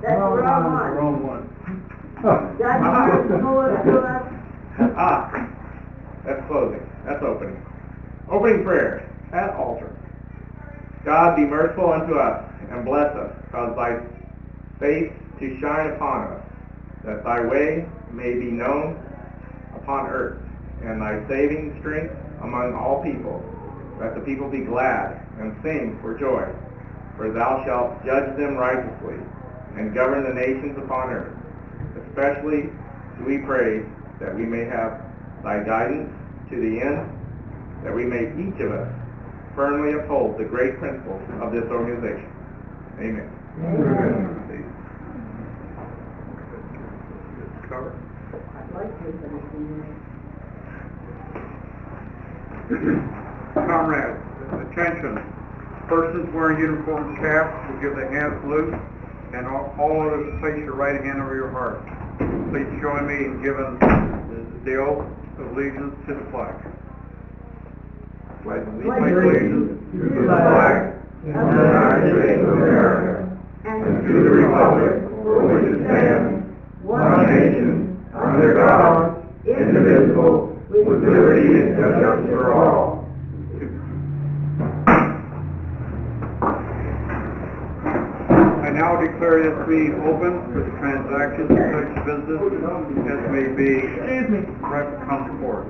That's the wrong one. God, you pull it to us. That's closing. That's opening. Opening prayer at altar. God, be merciful unto us, and bless us, cause thy face to shine upon us, that thy way may be known upon earth, and thy saving strength among all people, that the people be glad and sing for joy. For thou shalt judge them righteously, and govern the nations upon earth. Especially do we pray that we may have thy guidance to the end, that we may each of us firmly uphold the great principles of this organization. Amen. Amen. I'd like to, but it's Comrades, attention. Persons wearing uniform caps will give their hand salute, and all others place your right hand over your heart. Please join me in giving the oath of allegiance to the flag. Pledge allegiance to the flag of the United States of America, and to the republic for which it stands, one nation, under God, indivisible, with liberty and justice for all. I now declare this meeting open for the transactions of such business as may be come forth.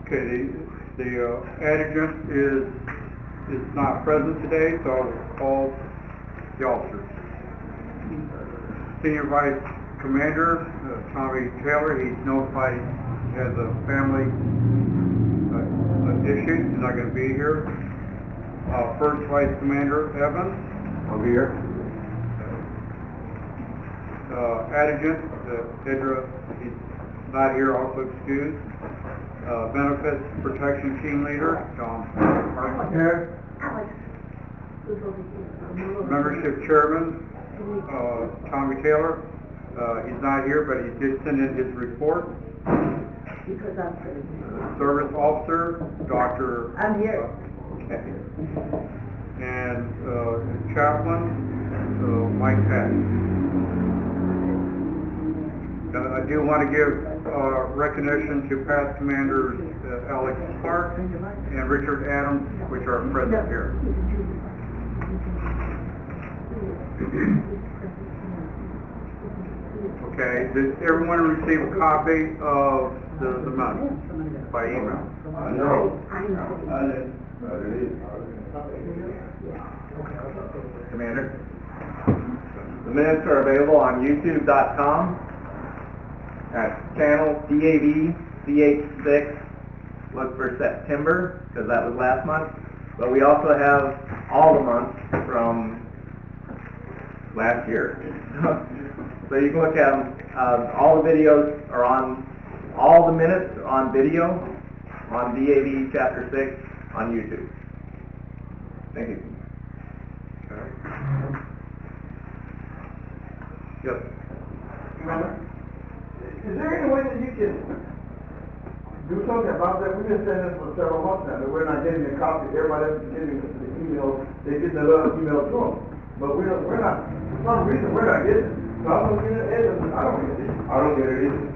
Okay, the adjutant is not present today, so I'll call the officers. Senior Vice Commander Tommy Taylor, he's notified he has a family issue, he's not going to be here. First Vice Commander Evans, I'll be here. Adjutant Idra, he's not here, also excused. Benefits Protection Team Leader John Here. Membership Chairman Tommy Taylor, he's not here, but he did send in his report. Because I'm pretty. Service Officer Dr. I'm here. Okay. And Chaplain Mike Patton. I do want to give recognition to past commanders Alex Clark and Richard Adams, which are present here. Okay, did everyone receive a copy of the minutes by email? No. Commander, the minutes are available on youtube.com at channel DAV CH6. Look for September, because that was last month. But we also have all the months from last year. So you can look at them. All the videos are on, all the minutes are on video on DAV Chapter 6 on YouTube. Thank you. Okay. Yes. Is there any way that you can do something about that? We've been saying this for several months now, that we're not getting a copy. Everybody else is getting the emails. They get the little email to them. But we're not, for some reason, we're not getting it. So I don't get it. I don't get it. I don't get it either.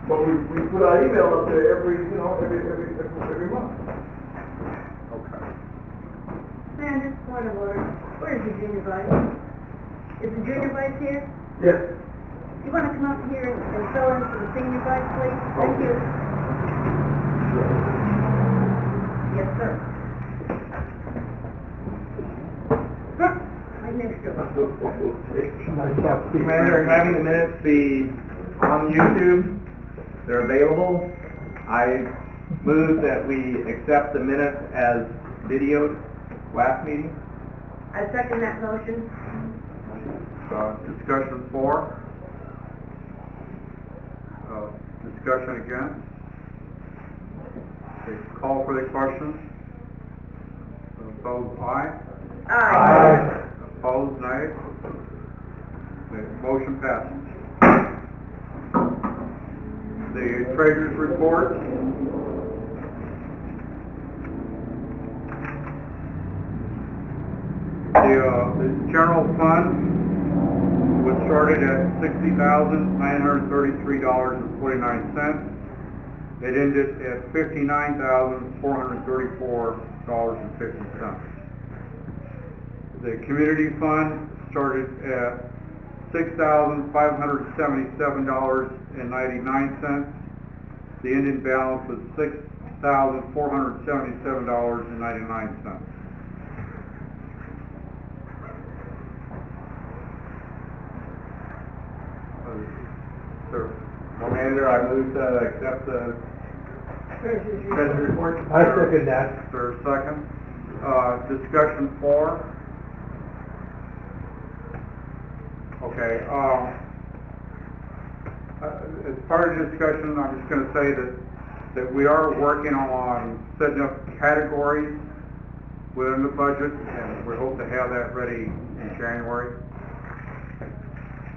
But we put our email up there every month. Okay. Man, this point of order. Where is the junior vice? Is the junior vice here? Yes. You want to come up here and fill in for the senior vice, please? Thank you. Yes, sir. Right next to us. Commander, having the minutes be on YouTube, they're available. I move that we accept the minutes as videoed last meeting. I second that motion. Discussion 4. Discussion again. Okay, call for the question. Opposed, aye. Aye. Opposed, nay. The motion passes. The treasurer's report. The general fund was started at $60,933.49. It ended at $59,434.50. The community fund started at $6,577.99. The ending balance was $6,477.99. Sir. Manager, I move to accept the treasurer's report. I second that. Is there a second? Discussion 4. Okay, as part of the discussion, I'm just going to say that we are working on setting up categories within the budget, and we hope to have that ready in January,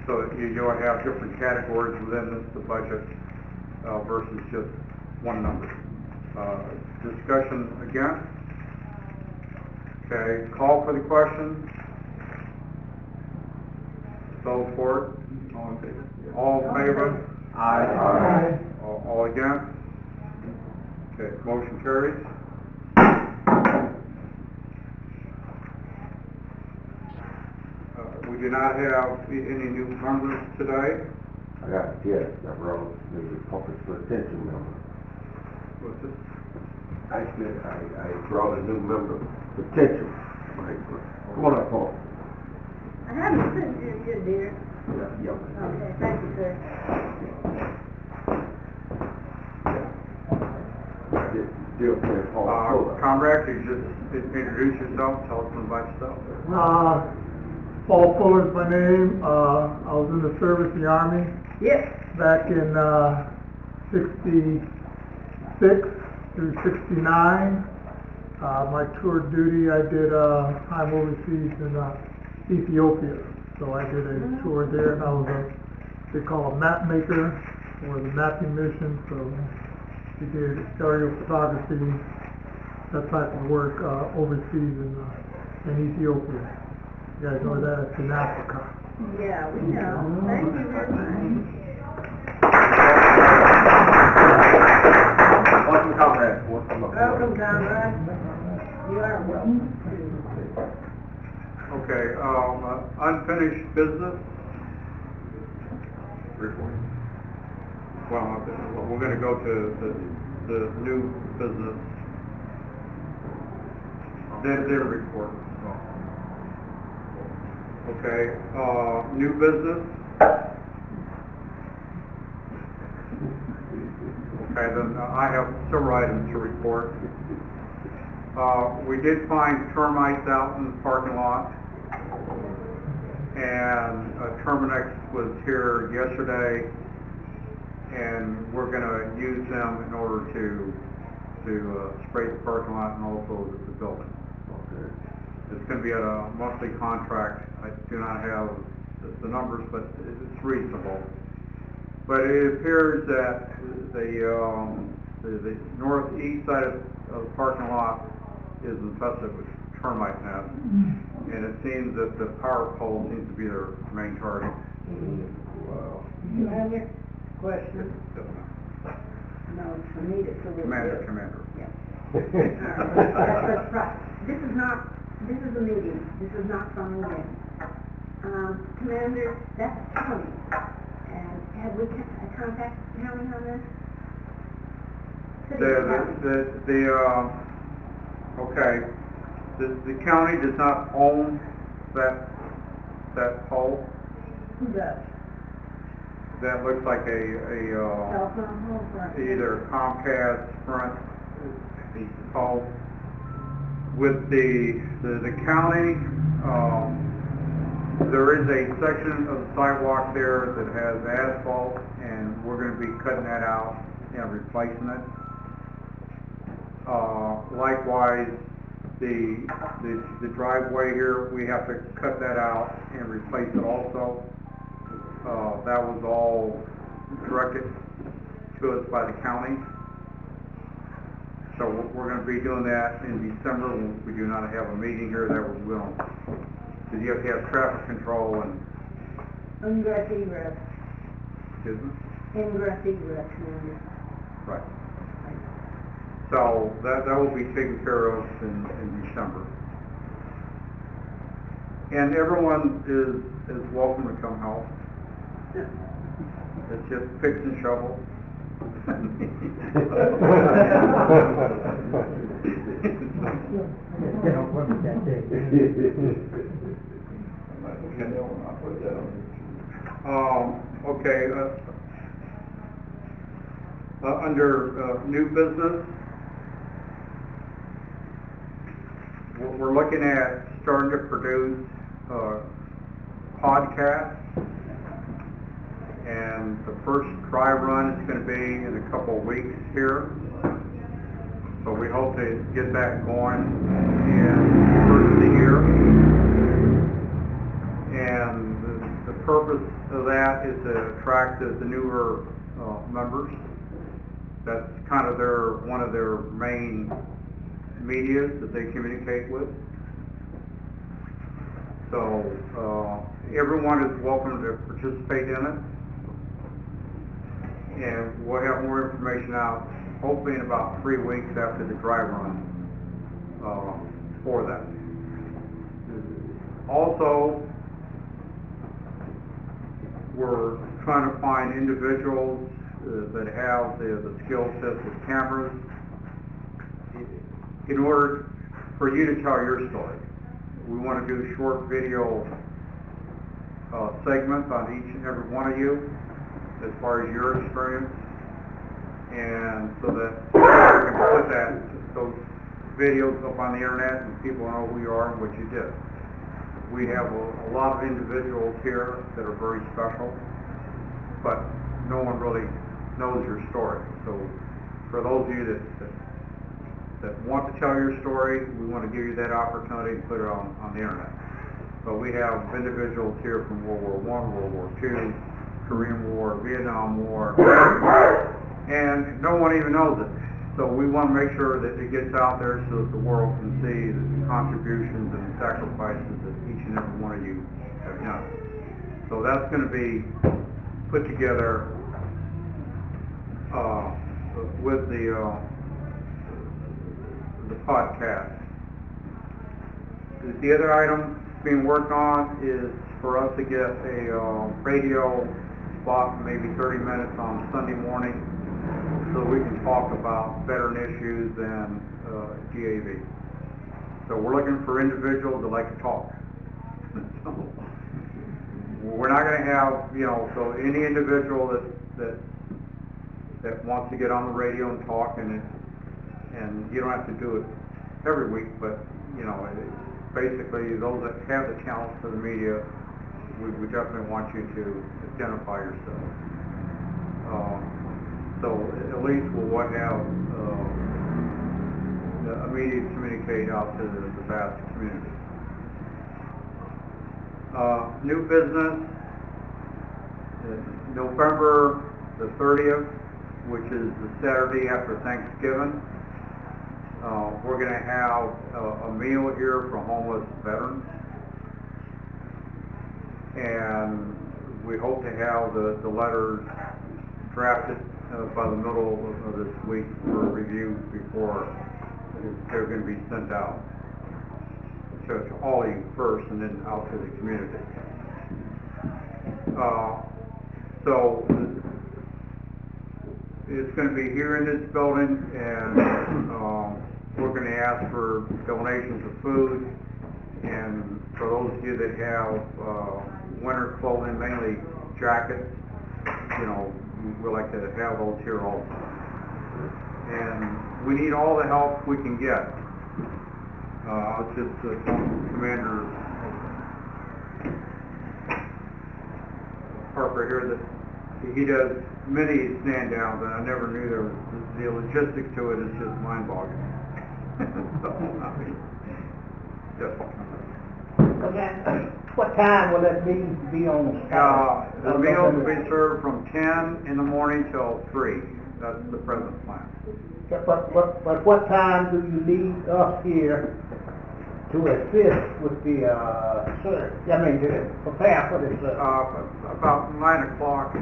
so that you'll have different categories within the budget versus just one number. Discussion again? Okay, call for the question. Those for it? All in favor? All in favor? Aye. All against? Okay, motion carries. We do not have any new members today. I got, yes, I brought the public retention number. What's this? Actually, I brought a new member, potential. Come on up, Paul. I haven't seen you yet, dear. Yeah. Okay, thank you, sir. Deal with Paul. Conrad, could you just introduce yourself, tell us about yourself? Paul Fuller's my name. I was in the service in the Army Yep. back in 66 through 69. My tour of duty, I did time overseas in Ethiopia. So I did a tour there, and I was they call a map maker, or the mapping mission. So we did aerial photography, that type of work overseas in Ethiopia. You guys know that? It's in Africa. Yeah, we know. Thank you very much. Welcome, comrade. Welcome. Welcome, Conrad. You are welcome. Okay, unfinished business. Report. Well, we're going to go to the new business. Their report. Okay, new business. Okay, then I have several items to report. We did find termites out in the parking lot, and Terminex was here yesterday, and we're going to use them in order to spray the parking lot and also the building. Okay. It's going to be at a monthly contract. I do not have the numbers, but it's reasonable. But it appears that the northeast side of the parking lot is infested with termite nests, and it seems that the power pole seems to be their main target. Wow. You have your question? Yes, ma'am. No, it's for me to Commander. Yeah. That's right. This is a meeting. This is not phone in. Commander, that's county. And have we contacted the county on this? City or county? Okay, the county does not own that pole. Who does? That looks like a Telephone pole for either Comcast, Sprint, pole. With the county, there is a section of the sidewalk there that has asphalt, and we're going to be cutting that out and replacing it. Likewise, the driveway here, we have to cut that out and replace it also. That was all directed to us by the county. So we're going to be doing that in December. We do not have a meeting here that we're going to, because you have to have traffic control and, Ingress, egress, excuse me? ingress, egress, Right. So that will be taken care of in December. And everyone is welcome to come help. It's just picks and shovels. Okay, under new business, we're looking at starting to produce podcasts, and the first dry run is going to be in a couple of weeks here. So we hope to get that going in the first of the year. And the purpose of that is to attract the newer members. That's kind of one of their main medias that they communicate with. So everyone is welcome to participate in it. And we'll have more information out hopefully in about 3 weeks after the dry run for that. Also, we're trying to find individuals that have the skill sets with cameras in order for you to tell your story. We want to do short video segments on each and every one of you as far as your experience, and so that we can put those videos up on the internet and people know who you are and what you did. We have a lot of individuals here that are very special, but no one really knows your story. So for those of you that want to tell your story, we want to give you that opportunity to put it on the internet. But we have individuals here from World War I, World War II, Korean War, Vietnam War, and no one even knows it. So we want to make sure that it gets out there so that the world can see the contributions and the sacrifices that each and every one of you have done. So that's going to be put together with the podcast. The other item being worked on is for us to get a radio spot, maybe 30 minutes on Sunday morning, so we can talk about veteran issues and DAV. So we're looking for individuals that like to talk. So we're not going to have, so any individual that wants to get on the radio and talk, and you don't have to do it every week, but basically those that have the talent for the media, we definitely want you to identify yourself. So at least we'll have a media to communicate out to the vast community. New business, November the 30th, which is the Saturday after Thanksgiving. We're going to have a meal here for homeless veterans, and we hope to have the letters drafted by the middle of this week for review before they're going to be sent out to all of you first and then out to the community. So it's going to be here in this building, and we're going to ask for donations of food, and for those of you that have winter clothing, mainly jackets, we like to have those here also. And we need all the help we can get. I was just Commander Harper here that he does many stand downs, and I never knew there was the logistics to it is just mind-boggling. So, What time will that be on? The meals will be served from 10 in the morning till 3. That's the present plan. Yeah, but what time do you need us here to assist with the, search? I mean, to prepare for this, About 9 o'clock,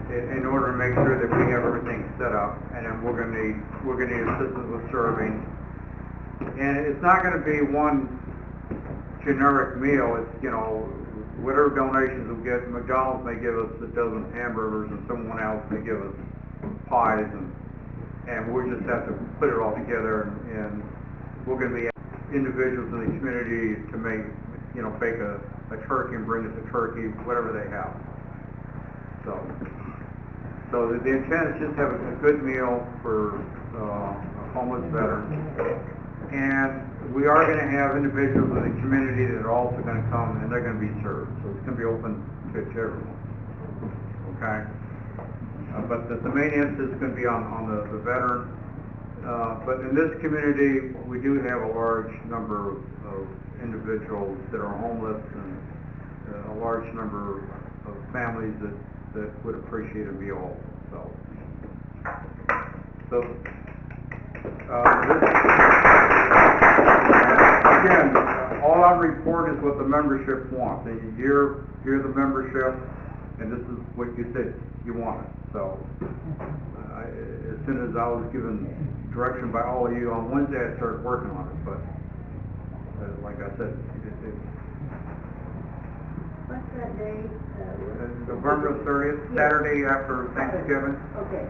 in order to make sure that we have everything set up, and then we're gonna need assistance with serving. And it's not gonna be one generic meal, it's, whatever donations we get, McDonald's may give us a dozen hamburgers, and someone else may give us pies, and we'll just have to put it all together, and we're gonna be individuals in the community to make, bake a turkey and bring us a turkey, whatever they have. So the intent is just have a good meal for homeless veterans. And we are going to have individuals in the community that are also going to come, and they're going to be served. So it's going to be open to everyone. Okay? But the main emphasis is going to be on the veteran. But in this community, we do have a large number of individuals that are homeless, and a large number of families that would appreciate a meal also. So again, all I report is what the membership wants. And you're the membership, and this is what you said you wanted. So as soon as I was given direction by all of you on Wednesday, I started working on it. But like I said, What's that date? November 30th, Saturday after Thanksgiving. Okay.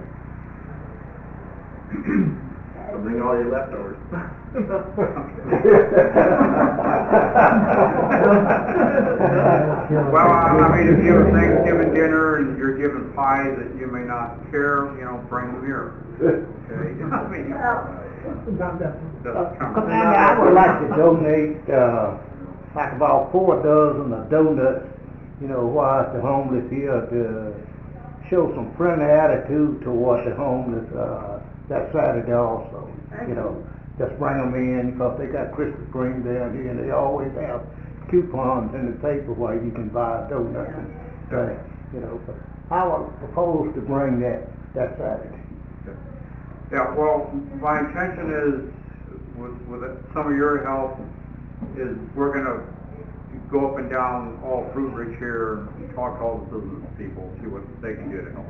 So bring all your leftovers. Well, I mean, if you have a Thanksgiving dinner and you're given pies that you may not care, bring them here. Okay? I mean, Commander, I would like to donate, like about 4 dozen of donuts, while the homeless here, to show some friendly attitude toward the homeless, that Saturday also. Just bring them in, because they got Krispy Kreme down here, and they always have coupons in the paper where you can buy donuts and things, but I would propose to bring that Saturday. yeah, well, my intention is, with some of your help, is we're going to go up and down all Fruitridge here and talk to all the business people, see what they can do to help.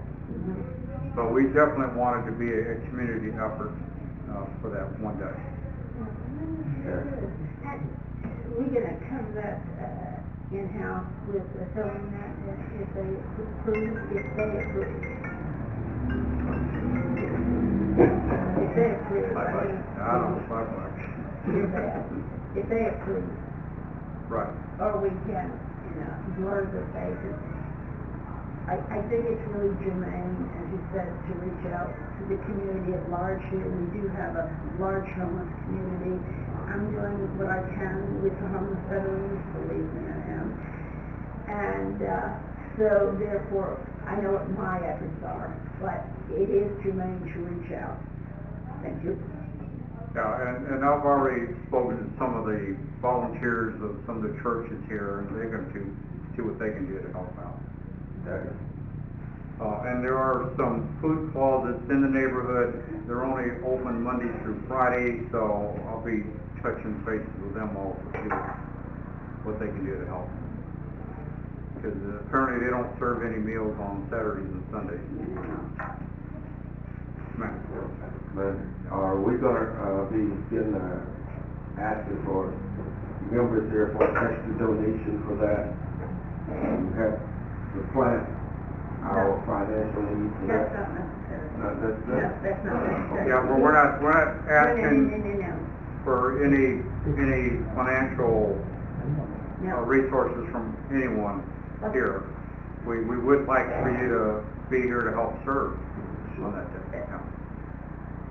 So we definitely want it to be a community effort for that one day. We're gonna cover that in-house with filling that if they approve. If they approve, I don't know, if they approve, right. or we can, blur the basis. I think it's really germane, as you said, to reach out to the community at large here. We do have a large homeless community. I'm doing what I can with the homeless veterans, believe me, I am. And so therefore, I know what my efforts are, but it is germane to reach out. Thank you. Yeah, and I've already spoken to some of the volunteers of some of the churches here, and they're going to see what they can do to help out. And there are some food closets in the neighborhood. They're only open Monday through Friday, so I'll be touching bases with them all to see what they can do to help. Because apparently they don't serve any meals on Saturdays and Sundays. But are we gonna be getting asking for members here for extra donation for that? You have the plan, our financial needs for That's that? not necessary. No, That's not necessary. Yeah, well, we're not asking No. for any financial No. resources from anyone here. We would like for you to be here to help serve on that day.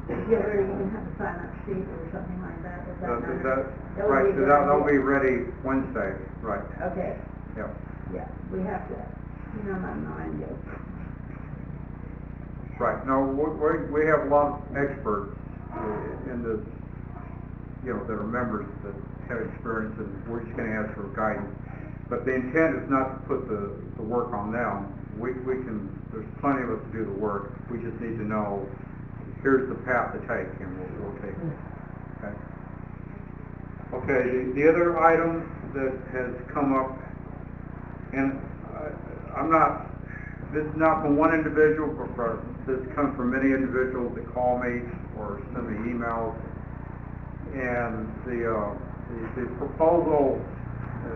Yeah, or you can have a sign-up sheet or something like that. Is that not? That would Right, be a so good that'll idea. be ready Wednesday, right? Okay, Yep. yeah, we have to, my mind goes. Right. No, we have a lot of experts in this, that are members that have experience, and we're just going to ask for guidance. But the intent is not to put the work on them. We can, there's plenty of us to do the work. We just need to know, here's the path to take, and we'll take it. Okay? Okay, the other item that has come up, and I'm not, this is not from one individual, but this comes from many individuals that call me or send me emails. And the proposal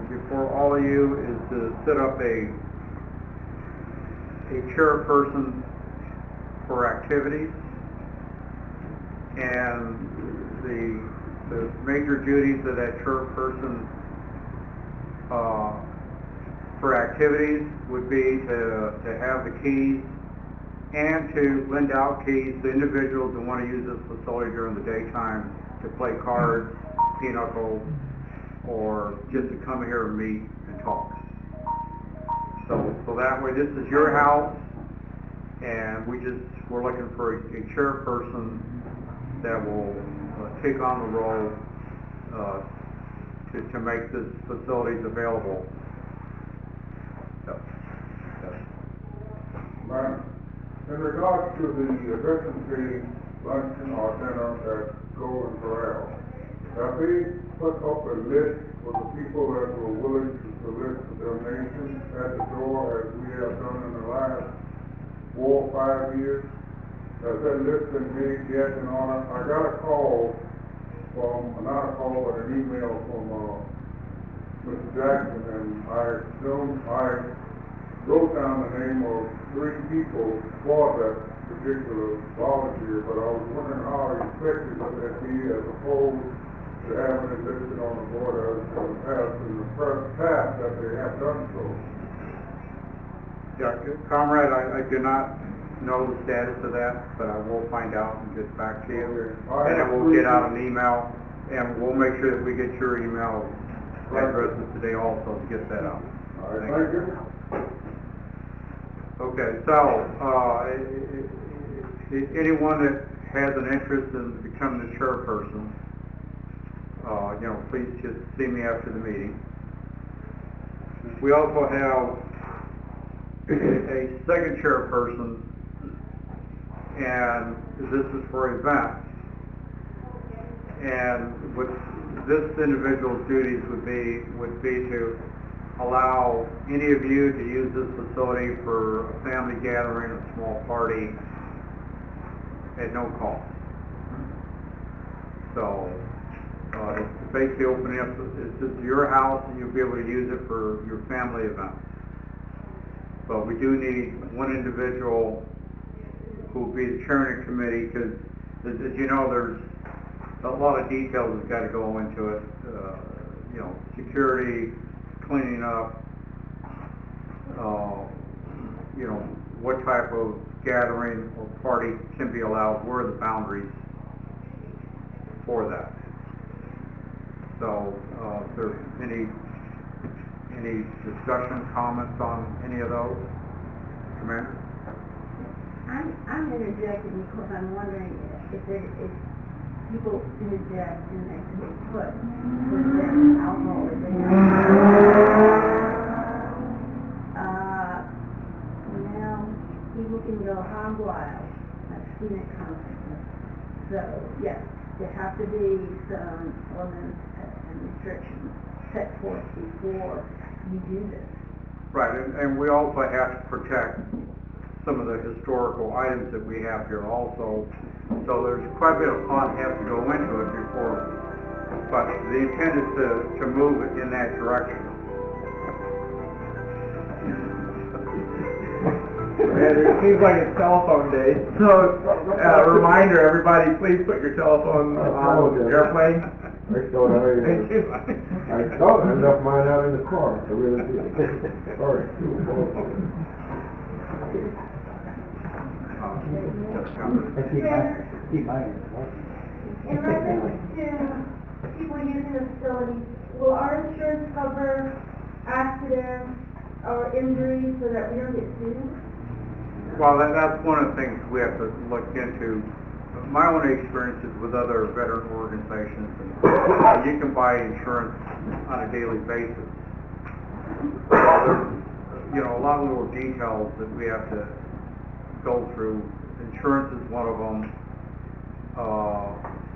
before all of you is to set up a chairperson for activities, and the major duties of that chairperson for activities would be to have the keys and to lend out keys to individuals that want to use this facility during the daytime to play cards, pinochle, or just to come here and meet and talk. So that way, this is your house, and we're looking for a chairperson that will take on the role to make this facilities available. Ma'am, in regards to the efficiency luncheon or dinner at Golden Corral, have they put up a list for the people that were willing to solicit donations at the door, as we have done in the last 4 or 5 years? Has that list been made yet in order? I got a call from, not a call, but an email from Mr. Jackson, and I wrote down the name of 3 people for that particular volunteer, but I was wondering how effective would that be as opposed to having it listed on the board as in the first past that they have done so. Yeah, comrade, I do not know the status of that, but I will find out and get back to you. Okay. And then we'll get out an email, and we'll make sure that we get your email addresses today also to get that out. All right, thank you. Okay, so anyone that has an interest in becoming the chairperson, please just see me after the meeting. We also have a second chairperson, and this is for events. And what this individual's duties would be to allow any of you to use this facility for a family gathering, a small party, at no cost. So it's basically opening up, this is your house, and you'll be able to use it for your family events. But we do need one individual who will be the chairman of the committee, because as you know, there's a lot of details that's got to go into it. Security, cleaning up, what type of gathering or party can be allowed, where are the boundaries for that. So if there's any discussion, comments on any of those? Commander? I'm interjecting because I'm wondering if people interject and they could put their alcohol if they now people can go hog wild. I've seen it coming. So yes, there have to be some ordinance and restrictions set forth before you do this. Right, and we also have to protect some of the historical items that we have here also. So there's quite a bit of thought has to go into it before, but the intent is to move it in that direction. It seems like it's telephone day. So, reminder, everybody, please put your telephone on airplane. I thought I left mine out in the car. I really did. Sorry. In reference to people using the facility, will our insurance cover accidents or injuries so that we don't get sued? Well, that's one of the things we have to look into. My own experience is with other veteran organizations, and you can buy insurance on a daily basis. you know, a lot of little details that we have to go through. Insurance is one of them,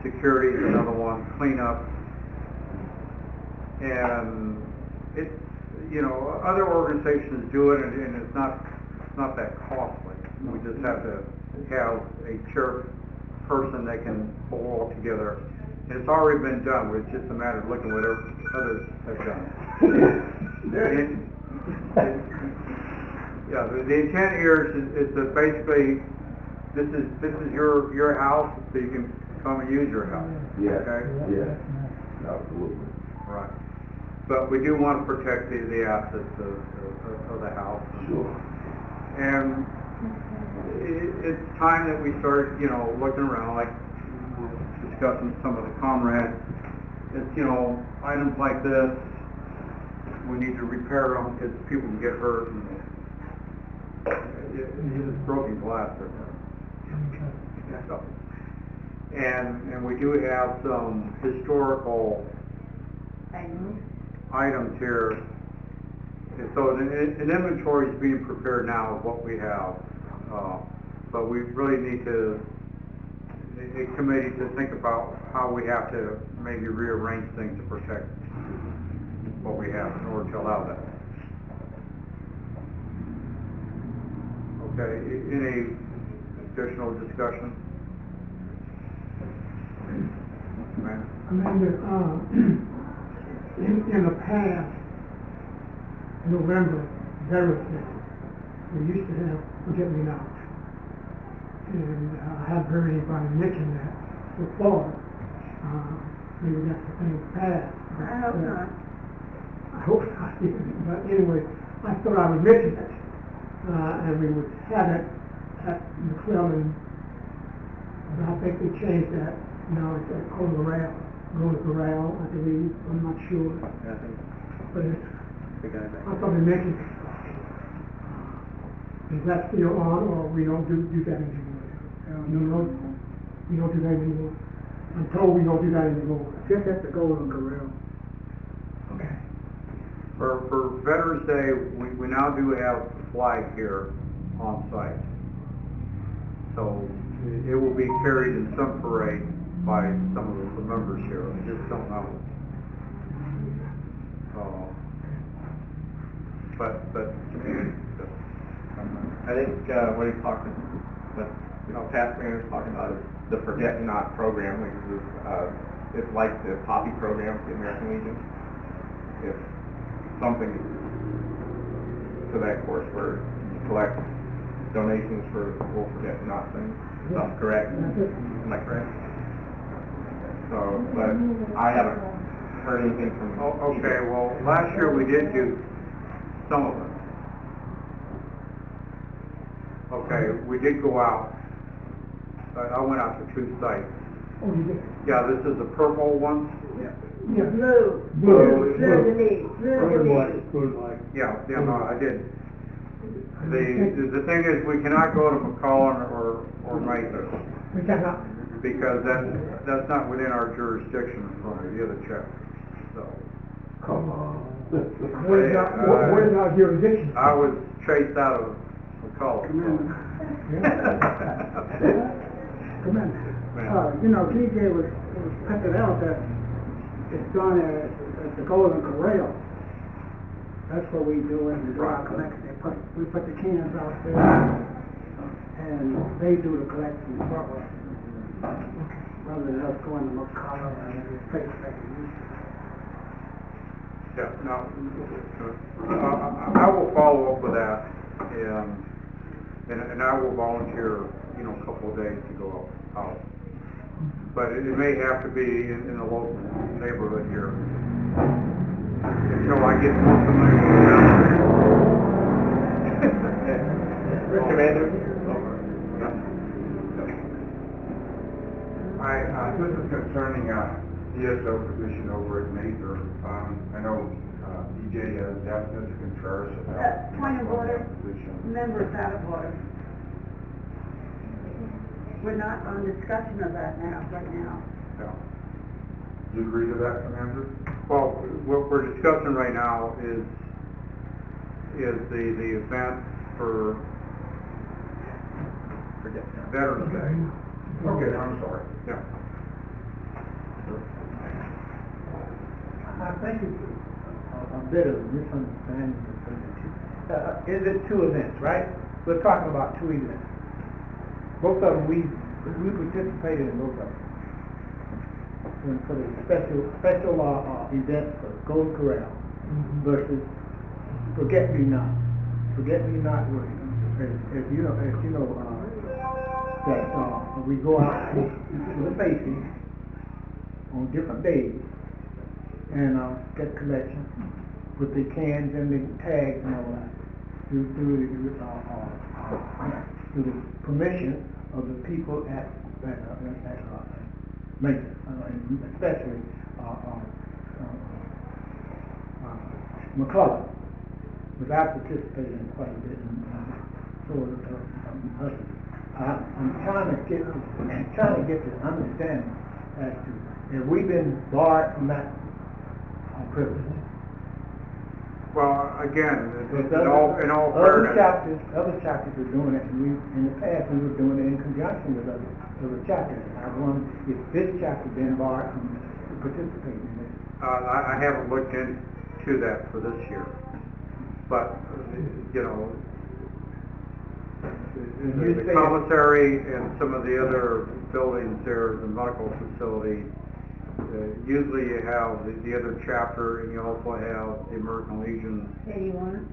security is another one, cleanup. And it's, you know, other organizations do it, and it's not that costly. We just have to have a chairperson that can pull all together. And it's already been done, it's just a matter of looking what others have done. Yeah, the intent here is to basically, this is your house, so you can come and use your house. Yes, Okay? yes, absolutely. Right. But we do want to protect the assets of the house. Sure. And it's time that we start, you know, looking around, like discussing some of the comrades. It's, you know, items like this, we need to repair them because people can get hurt, and it's broken glass there. So, and we do have some historical items here. And so an inventory is being prepared now of what we have, but we really need a committee to think about how we have to maybe rearrange things to protect what we have in order to allow that. Okay, any additional discussion? Amanda, in the past, November, Veterans Day, we used to have forget-me-nots. And I haven't heard anybody mention that so far. Maybe that's the thing past. I hope not. I hope not, but anyway, I thought I would mention it. And we would have it at McClellan, but I think they changed that. Now it's at Golden Corral, I believe, I'm not sure. Yeah, I think But it's, the guy back. I thought they mentioned it. Is that still on, or we don't do that anymore? No, we don't do that anymore. I'm told we don't do that anymore. Just at the Golden Corral. Okay. For Veterans Day, we now do have the flag here on site. So it will be carried in some parade by some of the members here. I just don't know. But I think what he's talking, what past mayor's talking about is the Forget Not program, which is it's like the Poppy program for the American Legion. If something to that course where you collect donations for We'll Forget Not things. That's correct. Am I correct? So, but I haven't heard anything from. okay, well, last year we did do some of it. Okay, we did go out. I went out to 2 sites. Oh, you did? Yeah, this is the purple one. Yeah. Blue to me. Yeah, no, I did. The thing is, we cannot go to McCollum or Mesa, We cannot. because that's not within our jurisdiction from the other chapter, so. Come on. Where's our jurisdiction? I was chased out of McCollum. Come on. You know, TJ was putting out that it's done at the Golden Corral. That's what we do in the dry collection. We put the cans out there, and they do the collection for us, rather than us going to McCollum and face back. Yeah, now, I will follow up with that, and I will volunteer, a couple of days to go out. But it may have to be in the local neighborhood here, until I get more familiar with Commander? Hi, this is concerning DSO position over at Mather. I know DJ has asked Mr. Contreras about. Point of order, that position. members out of order. We're not on discussion of that right now. Yeah. Do you agree to that, Commander? Well, what we're discussing right now is is the event for Veterans Day. Okay, I'm sorry. Yeah. I think it's a bit of a misunderstanding between the two. Is it two events, right? We're talking about two events. Both of them, we participated in both of them. And for the special event for Golden Corral versus Forget Me Not. Forget Me Not was, as you know, that we go out to the bases on different days and get collection with the cans and the tags and all that through the permission of the people at Mesa, and especially McCullough, because I participated in quite a bit in I'm trying to get to understand as to have we been barred from that privilege. Well, again, in all Other fairness, chapters are doing it, and in the past, we were doing it in conjunction with other chapters. I wonder if this chapter been barred from participating in this. I haven't looked into that for this year, but, you know, the commissary and some of the other buildings there, the medical facility, usually you have the other chapter, and you also have the American Legion. 81.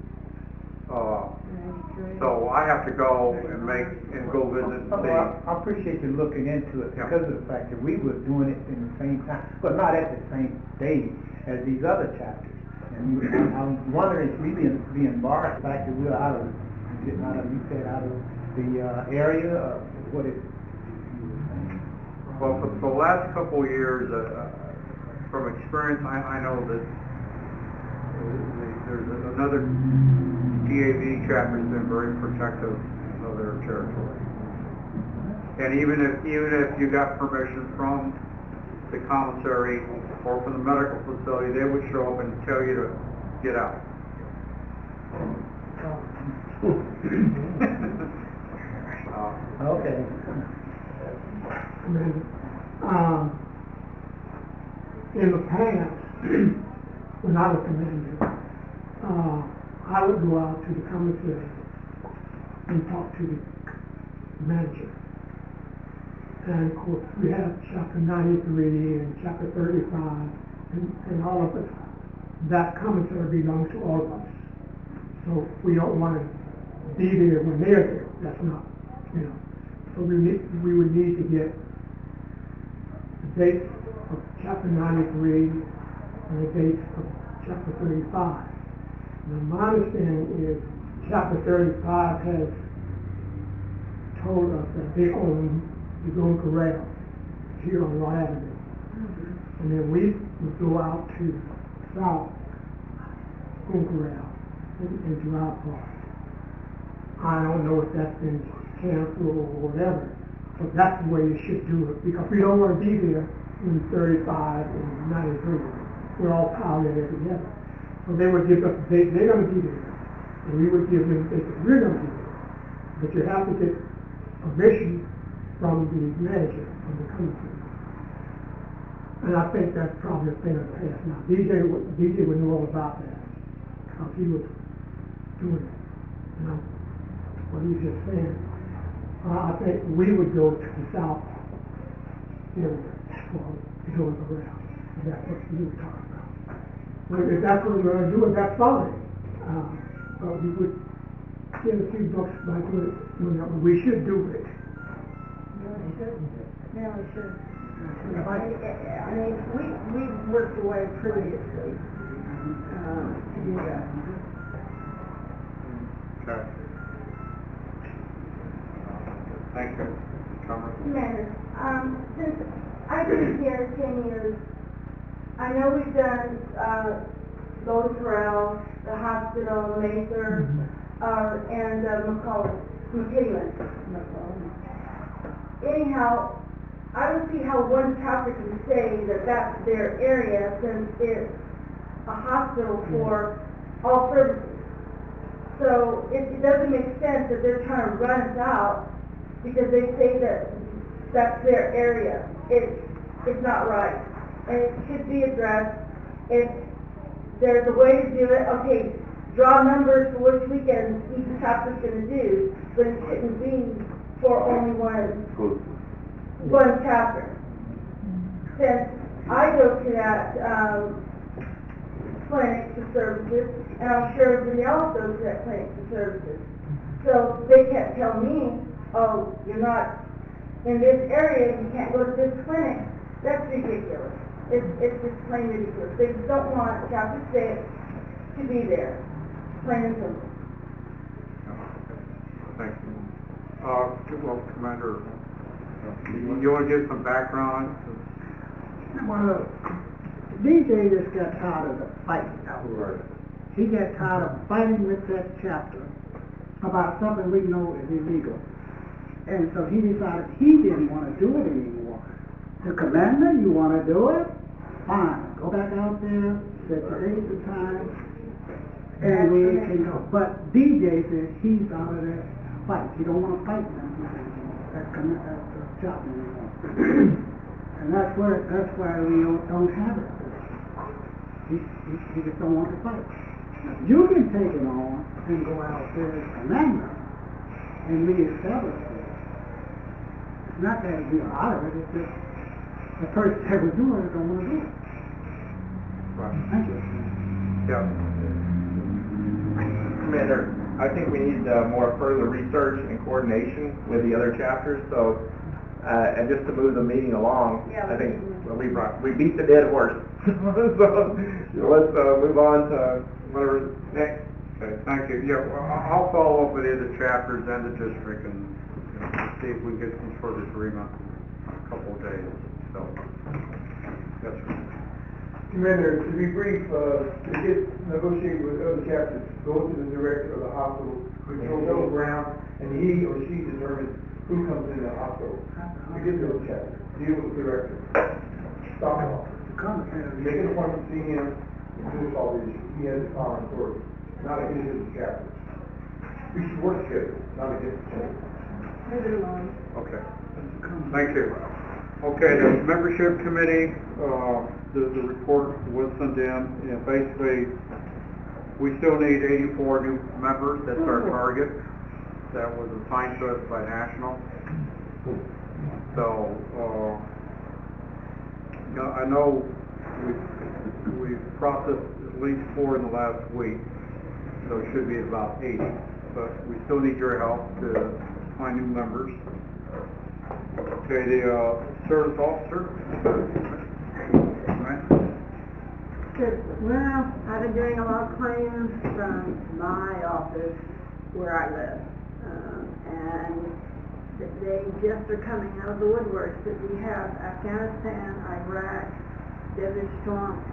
So I have to go and go visit and see. I appreciate you looking into it because of the fact that we were doing it in the same time, but not at the same day as these other chapters. And I'm wondering if we being barred, the fact that we're getting out of the area, or what is it? Well, for the last couple of years, from experience, I know that there's another DAV chapter has been very protective of their territory. And even if you got permission from the commissary or from the medical facility, they would show up and tell you to get out. Okay. In the past, when I was commander, I would go out to the commissary and talk to the manager. And of course, we have chapter 93 and chapter 35, and all of us, that commissary belongs to all of us. So we don't want to be there when they're there. That's not, you know. So we would need to get the dates of chapter 93 and the dates of chapter 35. Now my understanding is chapter 35 has told us that they own the Golden Corral here on Law Avenue. And then we would go out to South Golden Corral and Drive Park. I don't know if that's been canceled or whatever, but that's the way you should do it, because we don't want to be there in 35 and 93. We're all piled in there together. So they would give us the date they're going to be there, and we would give them the date that we're going to be there. But you have to get permission from the manager of the company. And I think that's probably a thing of the past now. DJ would know all about that, because he was doing it. You know, what he's just saying. I think we would go to the south area for the Golden Corral. And that's what we were talking about. Well, if that's what we're going to do, that's fine. But we would get a few bucks by doing it. We should do it. No, we shouldn't. No, we should. I mean, we worked away previously to do that. Okay. Thank you. Commander, since I've been here 10 years, I know we've done Golden Corral, the hospital, Mesa, and McCullough. Anyhow, I don't see how one chapter can say that that's their area, since it's a hospital for all services. So it doesn't make sense that they're trying to run us out because they say that that's their area. It's not right. And it should be addressed. If there's a way to do it, okay, draw numbers for which weekends each chapter's gonna do, but it shouldn't be for only one chapter. Since I go to that, clinic for services, and I'm sure everybody else goes to that clinic for services. So they can't tell me, oh, you're not in this area, you can't go to this clinic. That's ridiculous. It's just plain ridiculous. They just don't want chapter 6 to be there. Plain and simple. Thank you. Well, Commander, you want to give some background? Well, DJ just got tired of the fight out there. He got tired of fighting with that chapter about something we know is illegal. And so he decided he didn't want to do it anymore. The commander, you want to do it? Fine. Go back out there, set the date and time, and we can go. But DJ says he's out of that fight. He don't want to fight them at the chapter anymore. And that's why we don't have it. He just don't want to fight. You can take it on and go out there as commander and reestablish it. It's not that we're out of it, it's just the person that was doing it don't want to do it. Right. Thank you. Yeah. Commander, I think we need more further research and coordination with the other chapters, so, and just to move the meeting along, I think we beat the dead horse. So let's move on to whatever next. Okay, thank you. Yeah, well, I'll follow up with the other chapters and the district and see if we can get some sort of agreement in a couple of days. So, yes, sir. Commander, to be brief, to get negotiated with other chapters, go to the director of the hospital, control those grounds, and he or she determines who comes in the hospital. To get to those chapters, deal with the director. Stop it. Make an appointment, see him, and do all the issues. He has the power and authority, not against his chapter. We should work together, not against each other. Okay. Thank you. Okay, the membership committee, the report was sent in, and basically, we still need 84 new members. That's our target. That was assigned to us by National. So, I know we've processed at least 4 in the last week, so it should be about 80. But we still need your help to find new members. Okay, the service officer. Right. Well, I've been doing a lot of claims from my office where I live, and they just are coming out of the woodworks. That we have Afghanistan, Iraq, Desert Storm.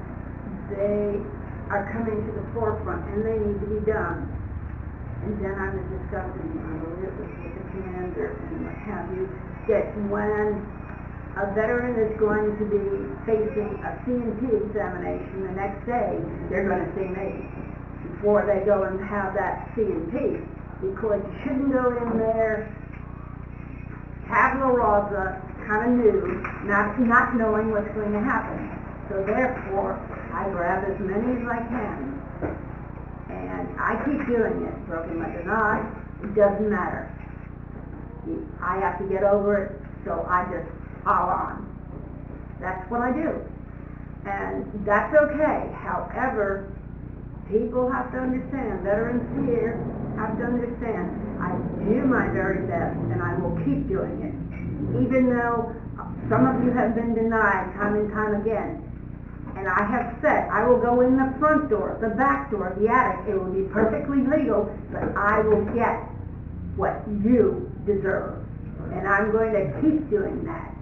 They are coming to the forefront, and they need to be done. And then I was discussing, I believe it was with the commander and what have you, that when a veteran is going to be facing a C&P examination the next day, they're going to see me before they go and have that C&P, because you shouldn't go in there tabula rasa, kind of new, not knowing what's going to happen. So therefore, I grab as many as I can, and I keep doing it. Broken leg or not, it doesn't matter. I have to get over it, so I just pile on. That's what I do, and that's okay. However, people have to understand, veterans here have to understand, I do my very best, and I will keep doing it, even though some of you have been denied time and time again. And I have said, I will go in the front door, the back door, the attic, it will be perfectly legal, but I will get what you deserve. And I'm going to keep doing that.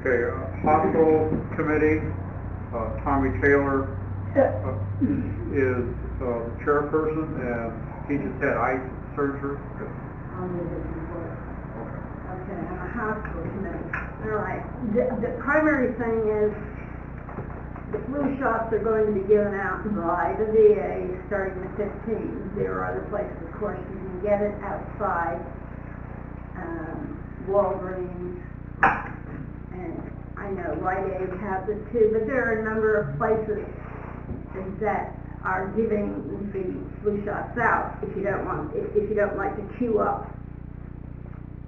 Okay, hospital committee, Tommy Taylor is the chairperson, and he just had eye surgery. I'll move it before. Okay. Okay, on the hospital committee. All right, the primary thing is the flu shots are going to be given out by the VA starting the 15th. There are other places, of course, you can get it outside, Walgreens, and I know Rite Aid has it too, but there are a number of places that are giving the flu shots out if you don't like to queue up.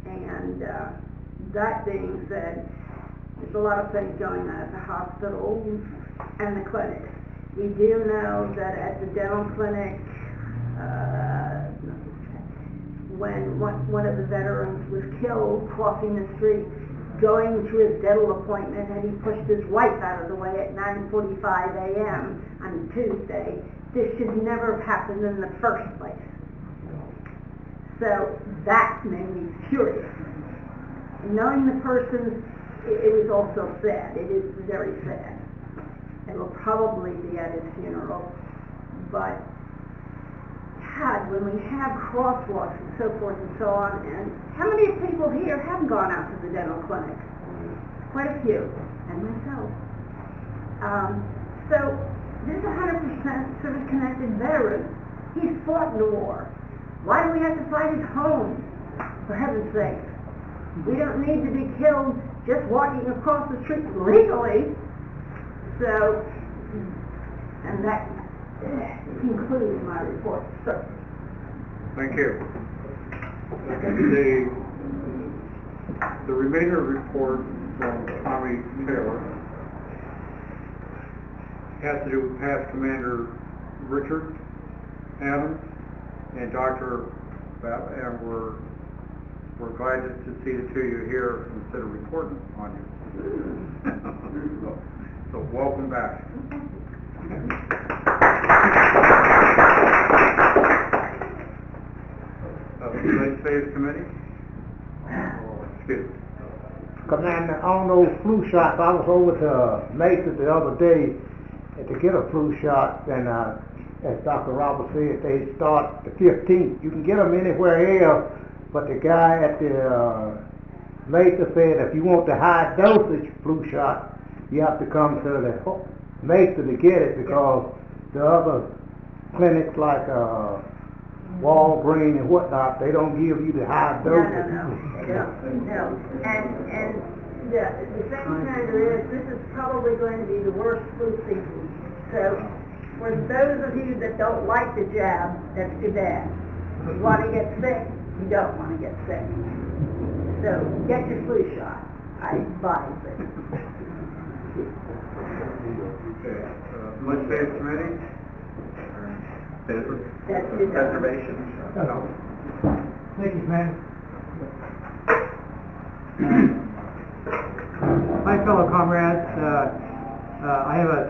And that being said, there's a lot of things going on at the hospital and the clinics. We do know that at the dental clinic, when one of the veterans was killed crossing the street, going to his dental appointment, and he pushed his wife out of the way at 9:45 a.m. on Tuesday. This should never have happened in the first place. So that made me furious. Knowing the person, it was also sad. It is very sad. It will probably be at his funeral. But God, when we have crosswalks and so forth and so on, and how many people here have gone out to the dental clinic? Quite a few, and myself. So this 100% service-connected veteran, he's fought in the war. Why do we have to fight at home? For heaven's sake. We don't need to be killed just walking across the street legally. So, and that concludes my report, sir. Thank you. The remainder report from Tommy Taylor has to do with past Commander Richard Adams and Dr. Babb, and we're glad to see the two of you here instead of reporting on you. So welcome back. Legislative Committee? Excuse me. Commander, on those flu shots, I was over to Mesa the other day to get a flu shot, and as Dr. Roberts said, they start the 15th. You can get them anywhere else, but the guy at the Mesa said if you want the high dosage flu shot, you have to come to the Mesa to get it, because the other clinics like Walgreens and whatnot, they don't give you the high dosage. No. And the thing is, this is probably going to be the worst flu season. So, for those of you that don't like the jab, that's too bad. If you want to get sick, you don't want to get sick. So, get your flu shot. I advise it. Okay. Legislative Committee? That's your Preservation. No. Thank you, man. My fellow comrades, I have a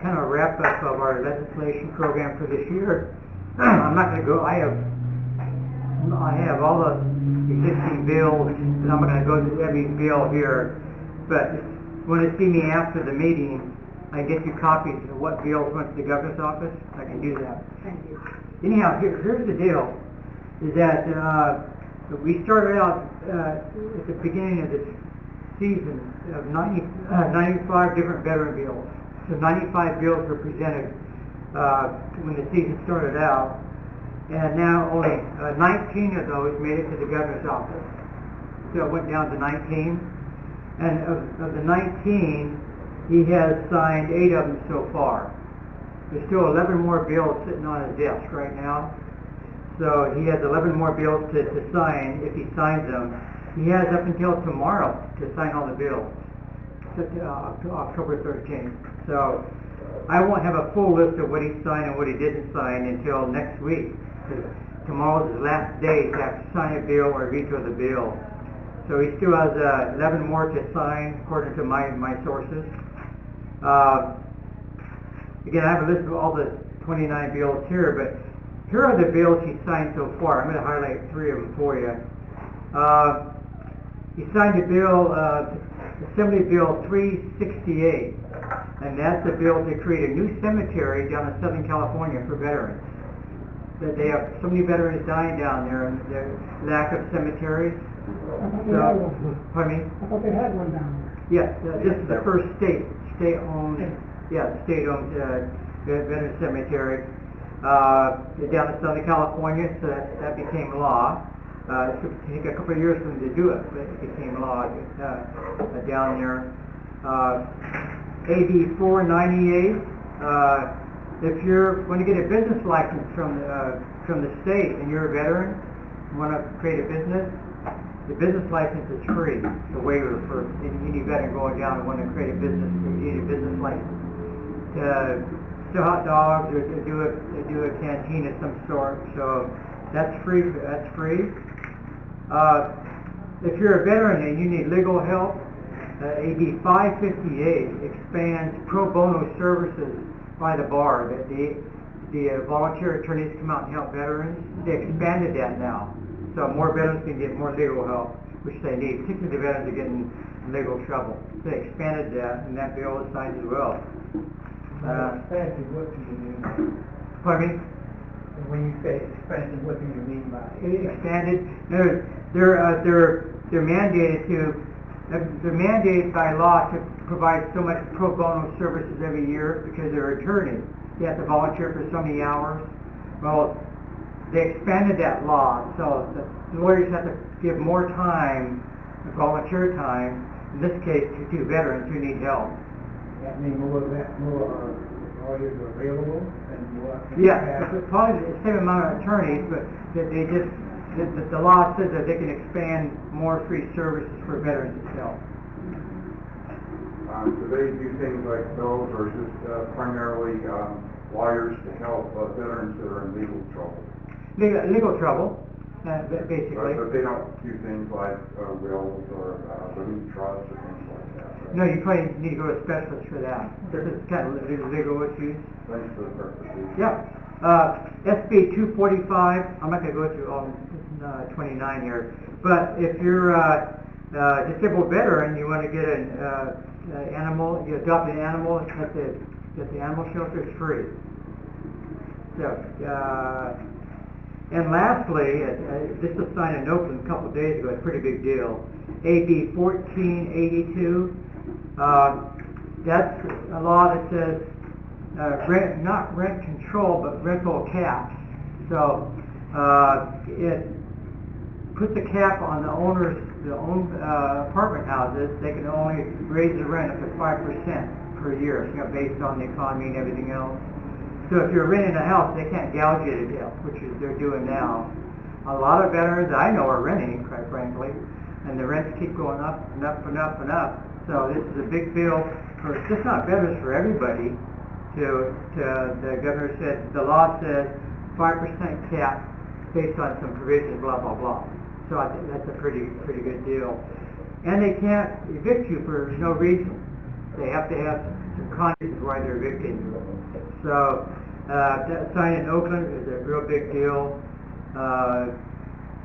kind of a wrap-up of our legislation program for this year. I'm not going to go, I have all the existing bills, and I'm going to go through every bill here, but if you want to see me after the meeting, I get you copies of what bills went to the governor's office. I can do that. Thank you. Anyhow, here's the deal, is that we started out at the beginning of this season of 95 different veteran bills. So 95 bills were presented when the season started out, and now only 19 of those made it to the governor's office. So it went down to 19, and of the 19, he has signed 8 of them so far. There's still 11 more bills sitting on his desk right now. So he has 11 more bills to sign. If he signs them, he has up until tomorrow to sign all the bills, to October 13th. So I won't have a full list of what he signed and what he didn't sign until next week, because tomorrow's his last day to have to sign a bill or veto the bill. So he still has 11 more to sign, according to my sources. Again, I have a list of all the 29 bills here, but here are the bills he signed so far. I'm going to highlight 3 of them for you. He signed a bill, Assembly Bill 368, and that's the bill to create a new cemetery down in Southern California for veterans. That they have so many veterans dying down there, and there's lack of cemeteries. So, pardon me? I thought they had one down there. Yes, this is the first state-owned veteran cemetery, down in Southern California, so that became law. It took a couple of years for them to do it, but it became law, down there. AB 498, if you're going to get a business license from the state and you're a veteran, you want to create a business, the business license is free. It's a waiver for any veteran going down and wanting to create a business. You need a business license. Sell hot dogs, or they do a canteen of some sort. So that's free. That's free. If you're a veteran and you need legal help, AB 558 expands pro bono services by the bar. That the volunteer attorneys come out and help veterans. They expanded that now. So more veterans can get more legal help, which they need, particularly the veterans are getting in legal trouble. So they expanded that, and that bill was signed as well. Expansion, what do you mean by it? Pardon me? When you say expansion, what do you mean by it? Expanded. They're mandated by law to provide so much pro bono services every year because they're attorneys. They have to volunteer for so many hours. Well, they expanded that law, so the lawyers have to give more time, volunteer time, in this case to veterans who need help. That means more lawyers are available and more. Yeah, it's probably the same amount of attorneys, but the law says that they can expand more free services for veterans itself. Do they do things like those, or just primarily lawyers to help veterans that are in legal trouble? Legal trouble, basically. But they don't do things like wills or living trusts or things like that, right? No, you probably need to go to a specialist for that. This is kind of legal issues. Thanks for the clarification. Yeah. SB 245, I'm not going to go through all 29 here, but if you're a disabled veteran, you want to get an animal, you adopt an animal at the animal shelter, it's free. So, and lastly, this was signed in Oakland a couple of days ago, it's a pretty big deal. AB 1482, that's a law that says not rent control, but rental caps. So it puts a cap on the owners, apartment houses. They can only raise the rent up to 5% per year, based on the economy and everything else. So if you're renting a house, they can't gouge you to death, which is they're doing now. A lot of veterans I know are renting, quite frankly, and the rents keep going up and up and up and up. So this is a big bill for just not veterans, for everybody. The governor said the law says 5% cap based on some provisions, blah blah blah. So I think that's a pretty good deal. And they can't evict you for no reason. They have to have some context why they're evicting you. So that sign in Oakland is a real big deal,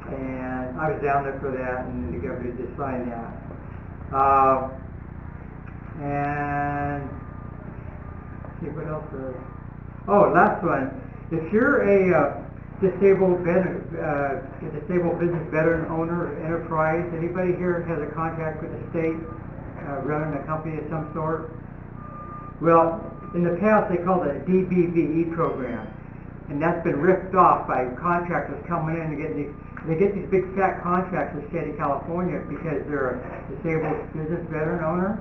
and I was down there for that, and the governor just signed that. And let's see what else. Last one. If you're a disabled business veteran owner enterprise, anybody here has a contract with the state, running a company of some sort? Well, in the past they called it a DBVE program, and that's been ripped off by contractors coming in and they get these big fat contracts in the state of California because they're a disabled business veteran owner.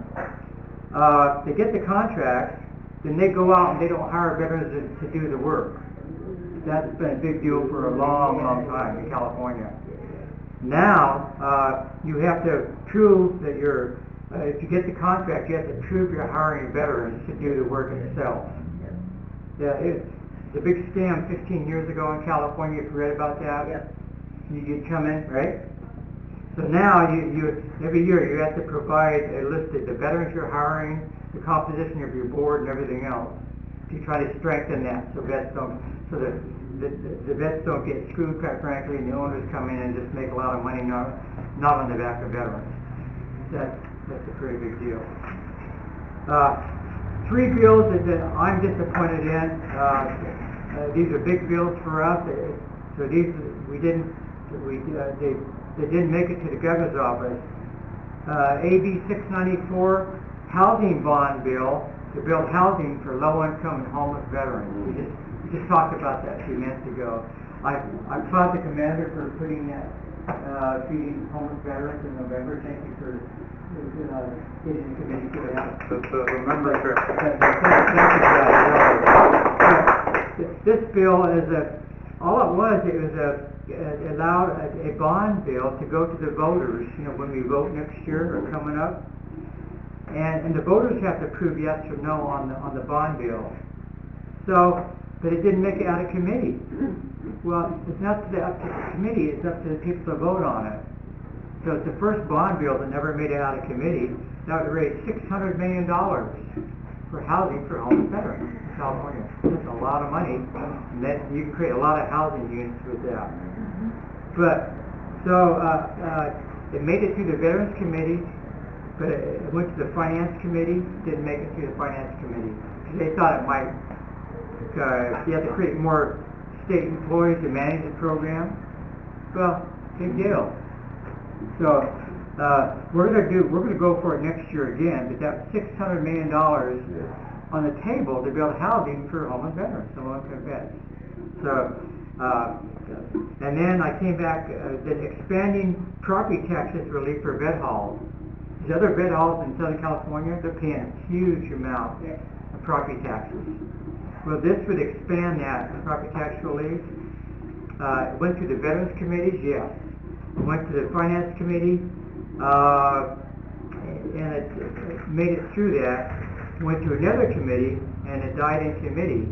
They get the contracts, then they go out and they don't hire veterans to do the work. That's been a big deal for a long time in California. Now, you have to prove that if you get the contract, you have to prove you're hiring veterans to do the work itself. Yeah, it's a big scam 15 years ago in California, if you read about that. Yep. You'd come in, right? So now, you every year you have to provide a list of the veterans you're hiring, the composition of your board, and everything else. To try to strengthen that so vets don't, so that the vets don't get screwed, quite frankly, and the owners come in and just make a lot of money not on the back of veterans. That's a pretty big deal. Three bills that I'm disappointed in. These are big bills for us. So we didn't they didn't make it to the governor's office. AB 694, housing bond bill to build housing for low-income and homeless veterans. We just talked about that a few minutes ago. I applaud the commander for putting that, feeding homeless veterans in November. Thank you for getting the committee for that. The membership. This bill is all it was it allowed a bond bill to go to the voters, when we vote next year or coming up. And the voters have to prove yes or no on the bond bill. So, but it didn't make it out of committee. Well, it's not up to the committee, it's up to the people to vote on it. So it's the first bond bill that never made it out of committee. That would raise $600 million for housing for homeless veterans in California. That's a lot of money, and that you can create a lot of housing units with that. But, so, it made it through the Veterans Committee, but it went to the Finance Committee, didn't make it through the Finance Committee. They thought it might, you have to create more state employees to manage the program. Well, big deal. So, we're gonna go for it next year again, but that's $600 million on the table to build housing for homeless veterans, low-income vets. So, and then I came back, expanding property taxes relief for vet halls. These other vet halls in Southern California, they're paying a huge amount of property taxes. Well, this would expand that property tax relief. It went to the Veterans Committees, yes. It went to the Finance Committee, and it made it through that. Went to another committee, and it died in committee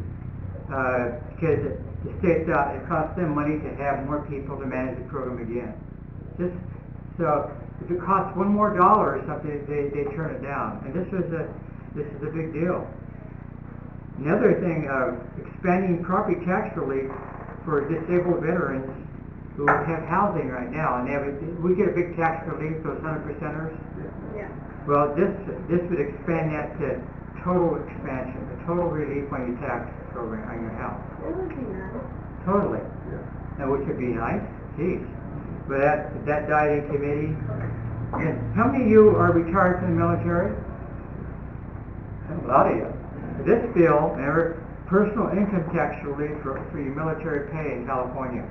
because the state thought it cost them money to have more people to manage the program again. So if it costs $1 more or something, they turn it down. And this is a big deal. Another thing, expanding property tax relief for disabled veterans who have housing right now, and we get a big tax relief, those 100%ers. Yeah. Well, this would expand that to total expansion, the total relief on your tax program on your house. It would be nice. Totally. Now, which would be nice. Geez. But that died in committee. And how many of you are retired from the military? A lot of you. This bill, remember, personal income tax relief for your military pay in California.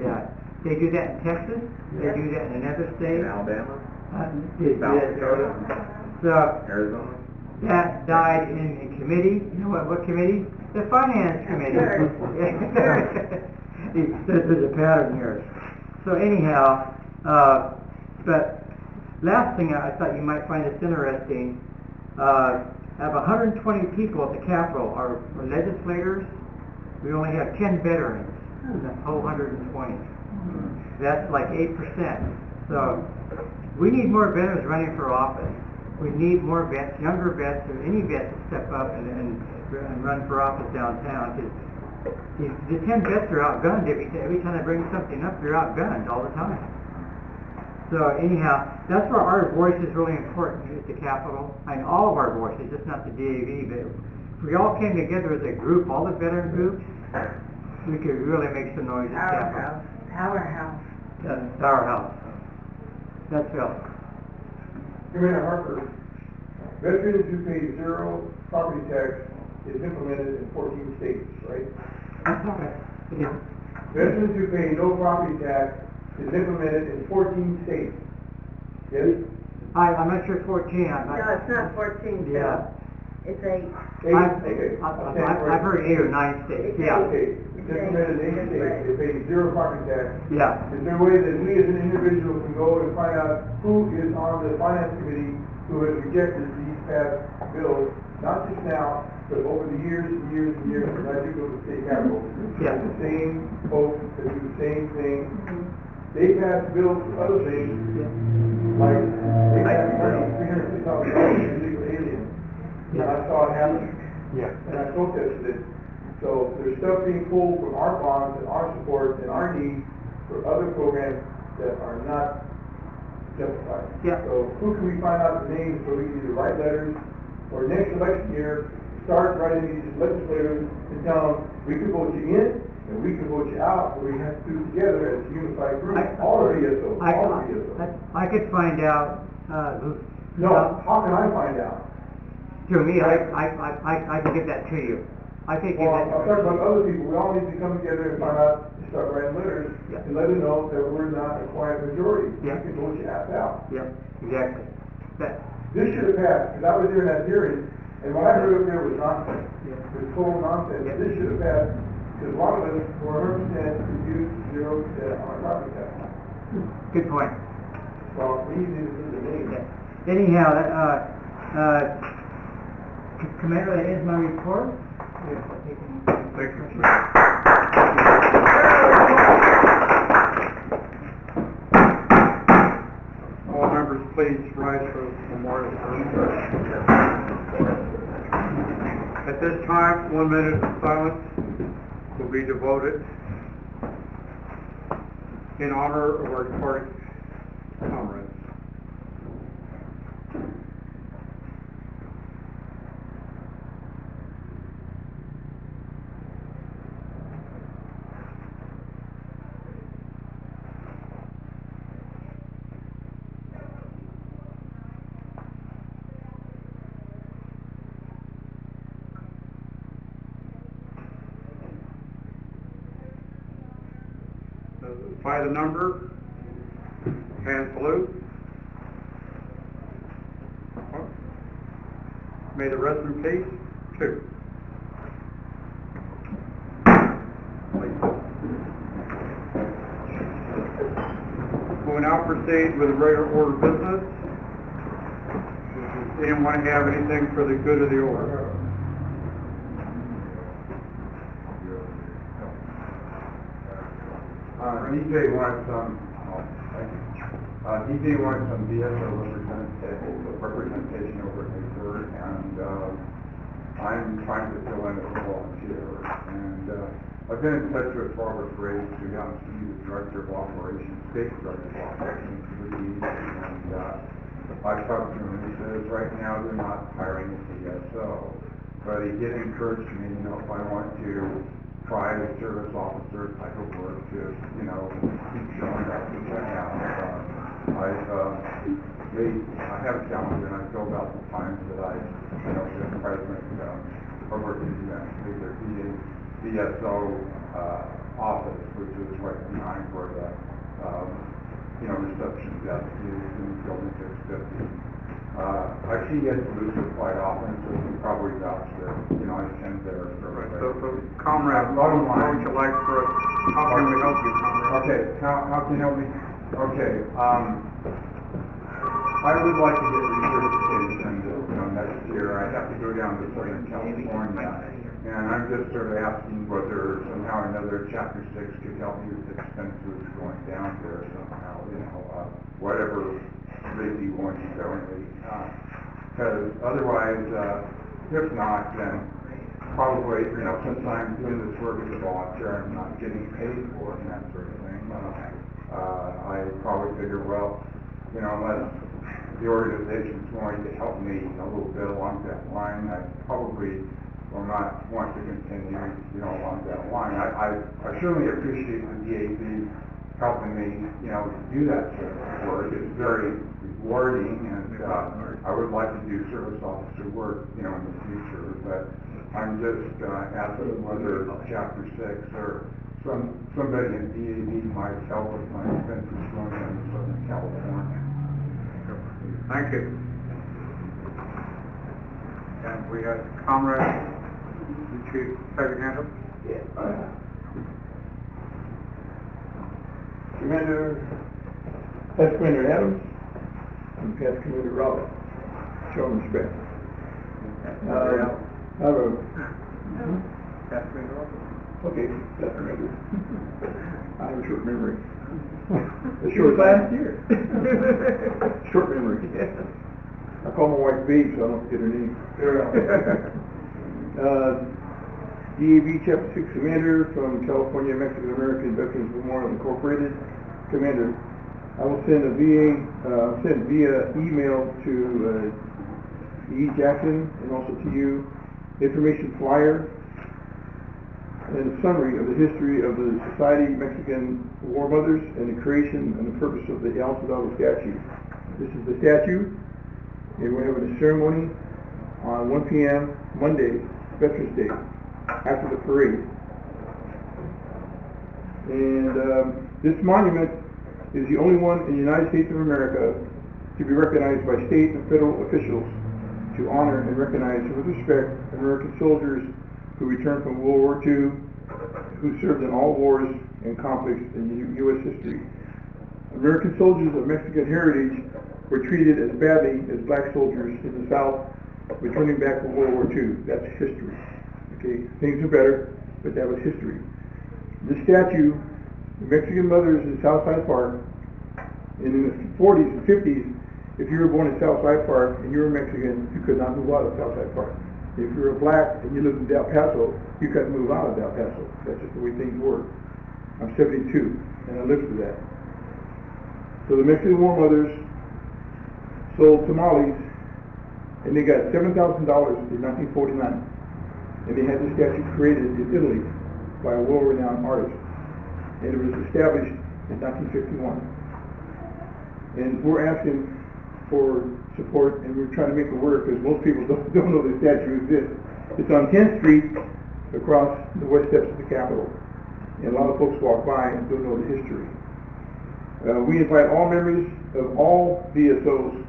Yeah. They do that in Texas. They do that in another state. In Alabama? South Dakota? So, Arizona? that died in committee. You know what committee? The Finance Committee. There's a pattern here. So anyhow, but last thing I thought you might find this interesting, of 120 people at the Capitol are legislators. We only have 10 veterans in the whole 120. That's like 8%. So we need more veterans running for office. We need more vets, younger vets, or any vets to step up and run for office downtown. Because the 10 vets are outgunned every time they bring something up. They're outgunned all the time. So anyhow, that's where our voice is really important at the Capitol. I mean, all of our voices, just not the DAV, but if we all came together as a group, all the veteran groups, we could really make some noise at the Capitol. Powerhouse. Powerhouse. That's Phil. Commander Harper, veterans who pay zero property tax is implemented in 14 states, right? Yeah. Veterans who pay no property tax is implemented in 14 states. Yes? I'm not sure 14. No, it's not 14, Phil. Yeah. It's 8. I've heard 8 or 9 states. Yeah. Okay, it's implemented in 8 states. They pay zero property tax. Yeah. Is there a way that we as an individual can go and find out who is on the Finance Committee who has rejected these past bills, not just now, but over the years and years and years, and I do go to the state capitol. Yeah. The same folks that do the same thing. They pass bills for other things, like they pass money, $350,000 for illegal aliens. And I saw it happen. Yeah. And I protested it. So there's stuff being pulled from our bonds and our support and our needs for other programs that are not justified. Yeah. So who can we find out the names so we can either write letters or next election year start writing these legislators and tell them we could vote you in and we can vote you out, or we have to do it together as a unified group, all of ESOs, all of ESOs. I could find out, who. No, how can I find out? Through me, I can give that to you. I can give Well, that. I'm talking about other people, we all need to come together and find out, start writing letters, Yeah. and let them know that we're not a quiet majority. Yeah. We can vote you out. Yep, exactly. That, This should have passed, because I was there in that hearing, and what I heard up there was nonsense. Yeah. It was total nonsense. Yeah. This should have passed, because one of us were 100% reduced 0% on our property tax. good point. Well, we need to do the name. Yeah. Anyhow, Commander, that ends my report. Thank you. All members, please rise for memorial service. At this time, 1 minute of silence will be devoted in honor of our departed comrades. By the number, hand salute. May the rest in peace. 2. We will now proceed with the regular order of business. Does anyone have anything for the good of the order? DJ wants some, DJ wants some DSO representation over his third, and I'm trying to fill in as a volunteer. And I've been in touch with Robert Graves, who happens to be the Director of Operations, State Director of Operations for the and I talked to him and he says right now they're not hiring a DSO. But he did encourage me, if I want to try the service officer type of work to, keep showing up, which I have. I have a calendar and I filled out the times that been president, or working in the DSO office, which is right behind where the, reception desk is in building 650. I see it quite often, so you can probably vouch that, I attend there. So, comrade, what would you like for us? How can we help you, comrade? Okay, how can you help me? Okay, I would like to get recertification, next year. I have to go down to Southern California, and I'm just sort of asking whether somehow or another Chapter 6 could help me with expenses going down there somehow, whatever they be willing to donate. Because otherwise, if not, then probably, since I'm doing this work as a volunteer, I'm not getting paid for it and that sort of thing. I probably figure, unless the organization's going to help me a little bit along that line, I probably will not want to continue, along that line. I certainly appreciate the DAV helping me, do that sort of work. It's very rewarding, and I would like to do service officer work, in the future, but I'm just asking whether Chapter 6 or somebody in DAV might help with my expenses going down to Southern California. Thank you. And we have comrade, did you have your hand up? Yeah. Past Commander Adams and Past Commander Roberts, show them respect. I have a... Past Commander Roberts. Okay, Past Commander. I have a short memory. It's short last year. Short memory. I call my wife Babe, so I don't forget her name. DAV Chapter 6 Commander from California Mexican American Veterans Memorial Incorporated. Commander, I will send via email to E. Jackson and also to you information flyer and a summary of the history of the Society Mexican War Mothers and the creation and the purpose of the El Soldado statue. This is the statue, and we're having a ceremony on 1 p.m. Monday, Veterans Day, after the parade. And this monument is the only one in the United States of America to be recognized by state and federal officials to honor and recognize with respect American soldiers who returned from World War II, who served in all wars and conflicts in U.S. history. American soldiers of Mexican heritage were treated as badly as black soldiers in the South returning back from World War II. That's history. Okay, things are better, but that was history. This statue, the Mexican mothers in Southside Park, and in the 40s and 50s, if you were born in Southside Park and you were Mexican, you could not move out of Southside Park. If you were black and you lived in Del Paso, you couldn't move out of Del Paso. That's just the way things were. I'm 72, and I lived through that. So the Mexican War Mothers sold tamales, and they got $7,000 in 1949. And they had this statue created in Italy by a world-renowned artist. And it was established in 1951. And we're asking for support, and we're trying to make it work, because most people don't know the statue exists. It's on 10th Street, across the west steps of the Capitol. And a lot of folks walk by and don't know the history. We invite all members of all VSOs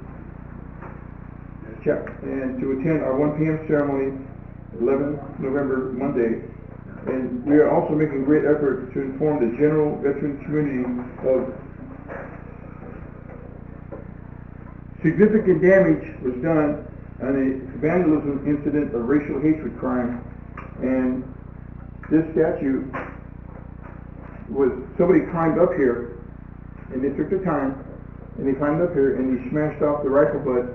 and to attend our 1 p.m. ceremony, 11 November, Monday. And we are also making great effort to inform the general veteran community of significant damage was done on a vandalism incident of racial hatred crime. And this statue was, somebody climbed up here, and they took the time, and they climbed up here, and he smashed off the rifle butt,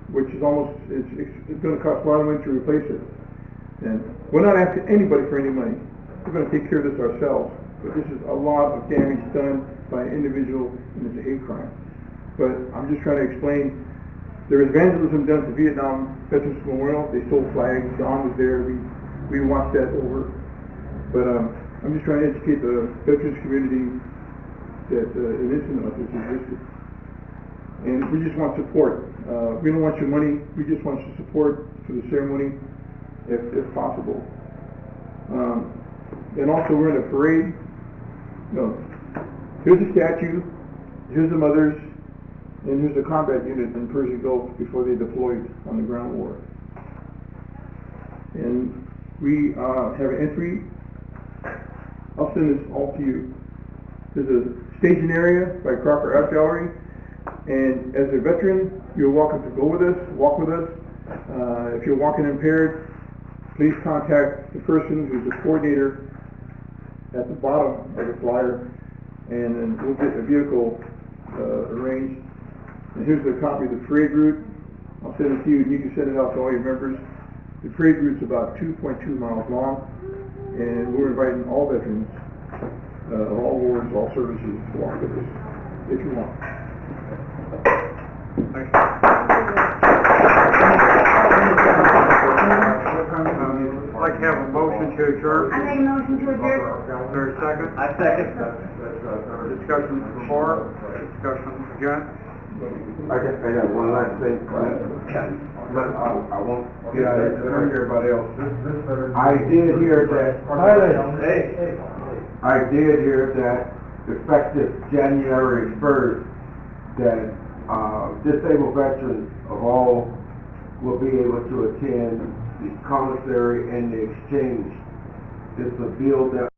which is almost, it's going to cost a lot of money to replace it. And we're not asking anybody for any money. We're going to take care of this ourselves. But this is a lot of damage done by an individual, and it's a hate crime. But I'm just trying to explain, there was vandalism done to Vietnam Veterans Memorial. They stole flags. Don was there. We watched that over. But I'm just trying to educate the veterans community that an incident like this existed. And we just want support. We don't want your money. We just want your support for the ceremony, if possible. And also, we're in a parade. No, here's a statue. Here's the mothers. And here's a combat unit in Persian Gulf before they deployed on the ground war. And we have an entry. I'll send this all to you. There's a staging area by Crocker Art Gallery. And as a veteran, you're welcome to go with us, walk with us. If you're walking impaired, please contact the person who's the coordinator at the bottom of the flyer, and then we'll get a vehicle arranged. And here's a copy of the parade route. I'll send it to you, and you can send it out to all your members. The parade route's about 2.2 miles long, and we're inviting all veterans of all wars, all services to walk with us, if you want. I'd like to have a motion to adjourn. I make a motion to adjourn. Is there a second? I second. Discussion before, discussion again. I got one last thing, but I won't get out of it, everybody else. I did hear that effective January 1st, that disabled veterans of all will be able to attend the commissary and the exchange. It's a bill that